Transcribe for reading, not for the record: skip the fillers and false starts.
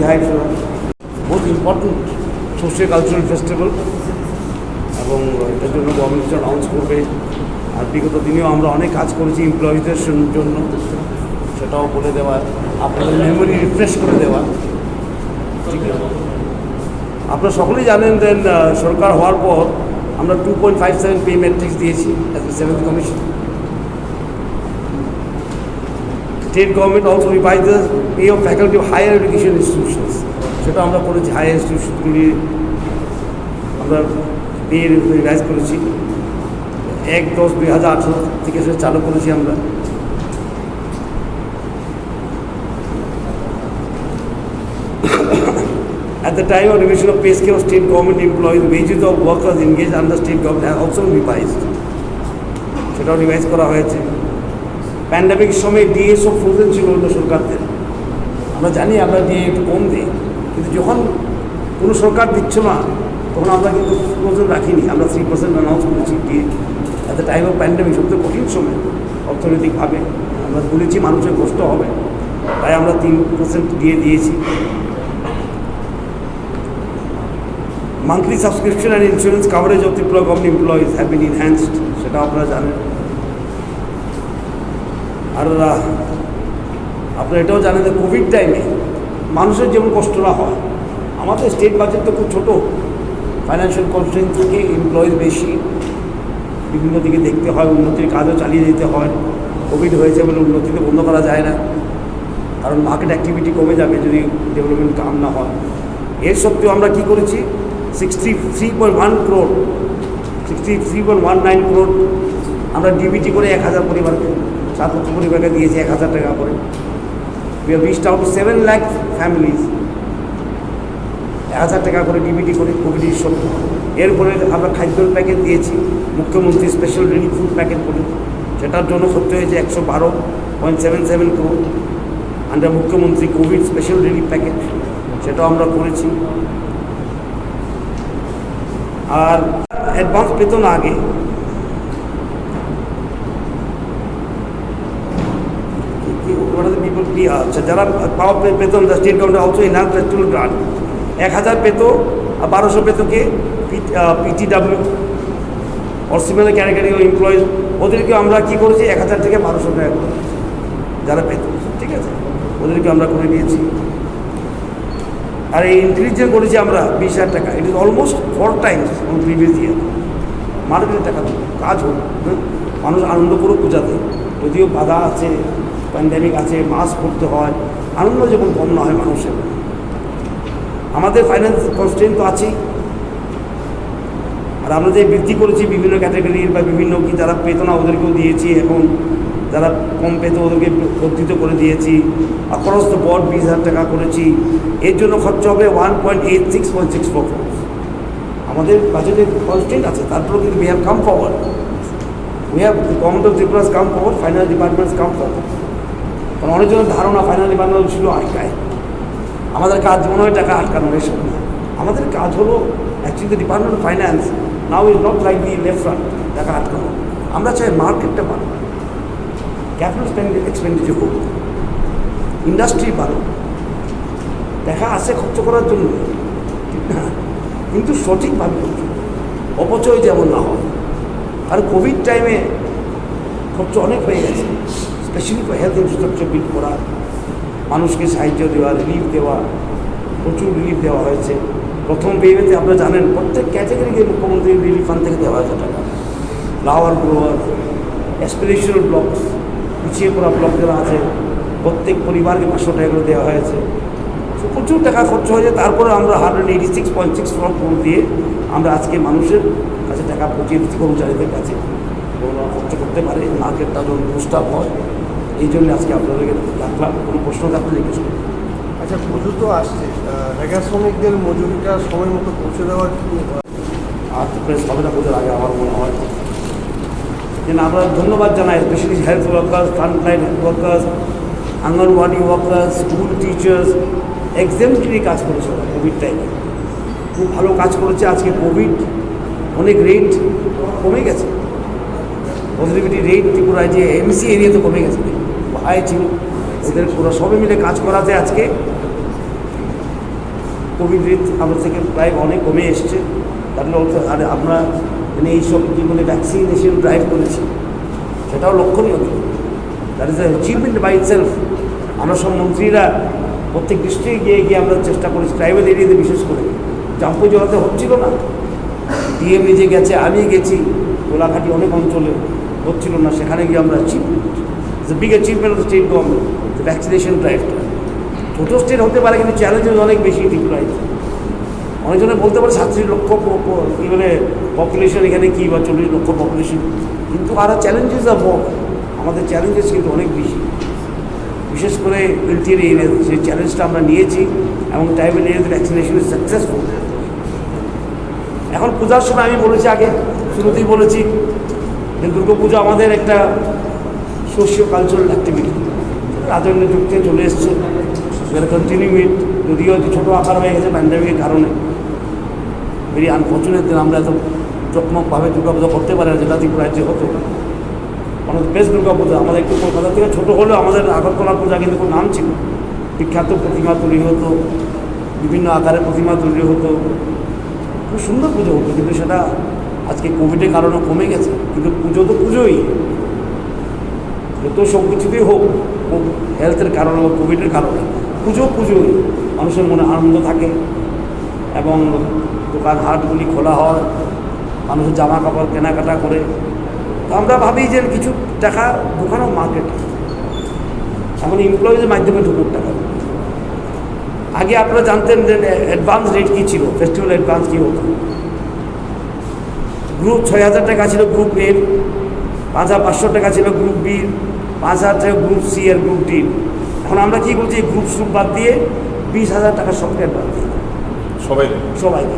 Beehive বহুত important socio cultural festival এবং এটার জন্য গভর্নমেন্ট অ্যানাউন্স করবে। আর বিগত দিনেও আমরা অনেক কাজ করেছি এমপ্লয়িজদের জন্য, সেটাও বলে দেওয়া, আপনাদের মেমোরি রিফ্রেশ করে দেওয়া। ঠিক আছে, আপনারা সকলেই জানেন দেন সরকার হওয়ার পর আমরা 2.57 পে ম্যাট্রিক্স দিয়েছি as a 7th commission. State government also revise the pay of faculty of higher education institutions, সেটা আমরা করেছি। হায়ার ইনস্টিটিউশনগুলি আমরা পে রিভাইজ করেছি 1/10/2018 থেকে সেটা চালু করেছি আমরা। At the time of revision of pay scale of state government employees, wages of workers engaged under state government have also been revised. সেটাও রিভাইজ করা হয়েছে। প্যান্ডামিকের সময় ডিএ সব ফ্রোজেন ছিল অন্য সরকারদের, আমরা জানি আমরা ডিএ একটু কম দিই, কিন্তু যখন কোনো সরকার দিচ্ছ না তখন আমরা কিন্তু ফ্রোজেন রাখিনি, আমরা 3% অ্যানাউন্স করেছি DA. At the time of pandemic সবচেয়ে কঠিন সময় অর্থনৈতিকভাবে আমরা বলেছি মানুষের কষ্ট হবে, তাই আমরা 3% ডিএ দিয়েছি। Monthly subscription and insurance coverage of the government employees have been enhanced, সেটা আপনারা জানেন। আর আপনারা এটাও জানেন যে কোভিড টাইমে মানুষের যেমন কষ্ট না হয়, আমাদের স্টেট বাজেট তো খুব ছোটো, ফাইন্যান্সিয়াল কনস্ট্রেন্ট থাকে, এমপ্লয়িজ বেশি, বিভিন্ন দিকে দেখতে হয়, উন্নতির কাজও চালিয়ে যেতে হয়। কোভিড হয়েছে বলে উন্নতিতে বন্ধ করা যায় না, কারণ মার্কেট অ্যাক্টিভিটি কমে যাবে যদি ডেভেলপমেন্ট কাম না হয়। এর সত্ত্বেও আমরা কী করেছি, 63.1 crore 63.19 crore আমরা ডিবিটি করে 1000 পরিবারকে, 7 লক্ষ পরিবারকে দিয়েছি 1000 টাকা করে। We have reached out to 7 lakh families, 1000 টাকা করে ডিবিটি করে কোভিডের সময়। এরপরে আমরা খাদ্যের প্যাকেট দিয়েছি, মুখ্যমন্ত্রী স্পেশাল রিলিফ ফুড প্যাকেট করে, সেটার জন্য খরচ হয়েছে 112.77 crore আন্ডার মুখ্যমন্ত্রী কোভিড স্পেশাল রিলিফ প্যাকেট, সেটাও আমরা করেছি। আর অ্যাডভান্স পেত না আগে, যারা পাওয়া পেত না, state government also enhance festival grant 1000 পেত, আর 1200 পেত কে পিটিডাব্লিউ অর সিমিলার ক্যাটাগরি এমপ্লয়িজ, ওদেরকে আমরা কী করেছি 1000 থেকে 1200 টাকা করে যারা পেত, ঠিক আছে, ওদেরকে আমরা করে দিয়েছি। আর এই ইনক্রিজ যে করেছি আমরা 20,000 টাকা, it is almost 4 times on previous year. মার্কেটের টাকা কাজ হোক, মানুষ আনন্দ করে পূজাতে, যদিও বাধা আছে, প্যান্ডামিক আছে, মাস্ক পরতে হয়, আনন্দ যখন কম না হয় মানুষের। আমাদের ফাইন্যান্স কনস্ট্রেন্ট তো আছেই, আর আমরা যে বৃদ্ধি করেছি বিভিন্ন ক্যাটাগরির বা বিভিন্ন কি যারা পেত না ওদেরকেও দিয়েছি, এখন যারা কম পেত ওদেরকে বর্ধিত করে দিয়েছি। অ্যাক্রস দ্য বোর্ড 20,000 টাকা করেছি। এর জন্য খরচ হবে 1.86.64 crore। আমাদের বাজেটের কনস্ট্রেন্ট আছে, তারপরেও কিন্তু we have come forward, we have government of Tripura's come forward, finance departments come forward. কারণ অনেকজনের ধারণা ফাইন্যান্স ডিপার্টমেন্ট ছিল আটকায়, আমাদের কাজ মনে হয় টাকা আটকানোর, এসব না। আমাদের কাজ হলো actually the department of finance now is not like the left front টাকা আটকানো। আমরা চাই মার্কেটটা বাড়ো, ক্যাপিটাল এক্সপেন্ডিচার হোক, ইন্ডাস্ট্রি বাড়ো, দেখা আসে খরচ করার জন্য, ঠিক না, কিন্তু সঠিকভাবে খরচ, অপচয় যেমন না হয়। আর কোভিড টাইমে খরচ অনেক হয়ে গেছে, স্পেশালি হেলথ ইনফ্রাস্ট্রাকচার বিল্ড করা, মানুষকে সাহায্য দেওয়া, রিলিফ দেওয়া, প্রচুর রিলিফ দেওয়া হয়েছে। প্রথম পেমেন্টে আপনারা জানেন প্রত্যেক ক্যাটাগরিকে মুখ্যমন্ত্রী রিলিফ ফান্ড থেকে দেওয়া হয়েছে টাকা। ফ্লাওয়ার গ্রোয়ার, অ্যাসপিরেশনাল ব্লকস, পিছিয়ে পড়া ব্লক যারা আছে প্রত্যেক পরিবারকে 500 টাকা করে দেওয়া হয়েছে। প্রচুর টাকা খরচ হয়েছে, তারপরে আমরা 186.64 crore দিয়ে আমরা আজকে মানুষের কাছে টাকা পৌঁছে দিচ্ছি, কর্মচারীদের কাছে ওরা খরচ করতে পারে, মার্কেটটা যেন বুস্টার হয়। এই জন্য আজকে আপনাদেরকে ডাকলাম, কোনো প্রশ্ন আপনাদের জিজ্ঞেস করি। আচ্ছা, পুজো তো আসছে, রেগা শ্রমিকদের মজুরিটা সময় মতো পৌঁছে দেওয়ার আর তো প্রেস হবে না পুজোর আগে আমার মনে হয়। যেন আমরা ধন্যবাদ জানাই specially health workers, frontline health workers, anganwadi workers, school teachers, exemplary কাজ করেছে কোভিড টাইমে, খুব ভালো কাজ করেছে। আজকে কোভিড অনেক রেট কমে গেছে, পজিটিভিটি রেট ত্রিপুরায় যে এমসি এরিয়াতে কমে গেছে, হাই ছিল, ওদের পুরো সবাই মিলে কাজ করাতে আজকে কোভিড রেট আমাদের থেকে প্রায় অনেক কমে এসছে। তাহলে আর আমরা মানে এইসব যেগুলো ভ্যাকসিনেশন ড্রাইভ করেছি সেটাও লক্ষণীয়। That is achievement by itself. আমরা সব মন্ত্রীরা প্রত্যেক ডিস্ট্রিক্টে গিয়ে গিয়ে আমরা চেষ্টা করেছি, ট্রাইবাল এরিয়াতে বিশেষ করে। জাম্পু জলাতে হচ্ছিল না, ডিএম নিজে গেছে, আমি গেছি, কোলাঘাটি অনেক অঞ্চলে হচ্ছিল না, সেখানে গিয়ে আমরা achievement, the big achievement of the state government, the vaccination ড্রাইভটা। ছোটো স্টেট হতে পারে কিন্তু চ্যালেঞ্জেস অনেক বেশি ত্রিপুরায়। অনেকজনে বলতে পারে 37 লক্ষ কী বলে পপুলেশন এখানে, কী বা 40 লক্ষ পপুলেশন, কিন্তু আরও চ্যালেঞ্জেস আর বড়। আমাদের চ্যালেঞ্জেস কিন্তু অনেক বেশি, বিশেষ করে এলটিআর এরিয়াতে সেই চ্যালেঞ্জটা আমরা নিয়েছি এবং ট্রাইবাল এরিয়াতে ভ্যাকসিনেশন ইজ সাকসেসফুল। এখন পূজার সময় আমি বলেছি, আগে শুরুতেই বলেছি যে দুর্গাপূজা আমাদের একটা সোশিও কালচারাল অ্যাক্টিভিটি, রাজনীতির যুগ থেকে চলে এসছে, কন্টিনিউ ইট। যদিও হয়তো ছোটো আকার হয়ে গেছে প্যান্ডামিকের কারণে, ভেরি আনফর্চুনেট দিন আমরা এত চকমকভাবে দুর্গাপূজা করতে পারি না, যেটা ত্রিপুরা রাজ্যে হতো। আমাদের বেশ দুর্গাপূজা আমাদের একটু কলকাতা থেকে ছোটো হলেও আমাদের আগরতলা পূজা কিন্তু খুব নাম ছিল। বিখ্যাত প্রতিমা তৈরি হতো, বিভিন্ন আকারের প্রতিমা তৈরি হতো, খুব সুন্দর পুজো হতো। কিন্তু সেটা আজকে কোভিডের কারণে কমে গেছে। কিন্তু পুজো তো পুজোই, যত সব কিছুতেই হোক, হেলথের কারণে বা কোভিডের কারণে, পুজো পুজোই। মানুষের মনে আনন্দ থাকে এবং দোকান হাটগুলি খোলা হয়, মানুষের জামা কাপড় কেনাকাটা করে। তো আমরা ভাবি যে কিছু টাকা ঢুকানো মার্কেট, এখন এমপ্লয়িজের মাধ্যমে ঢুকুক টাকা। আগে আপনারা জানতেন যে অ্যাডভান্স রেট কী ছিল, ফেস্টিভ্যাল অ্যাডভান্স কী হতো। গ্রুপ 6,000 টাকা ছিল গ্রুপ এর, 5,500 টাকা ছিল গ্রুপ বির, 5,000 টাকা গ্রুপ সি আর গ্রুপ ডির। এখন আমরা কী করছি, গ্রুপ বাদ দিয়ে 20,000 টাকা সবকে অ্যাডভান্স দিই সবাই সবাইকে।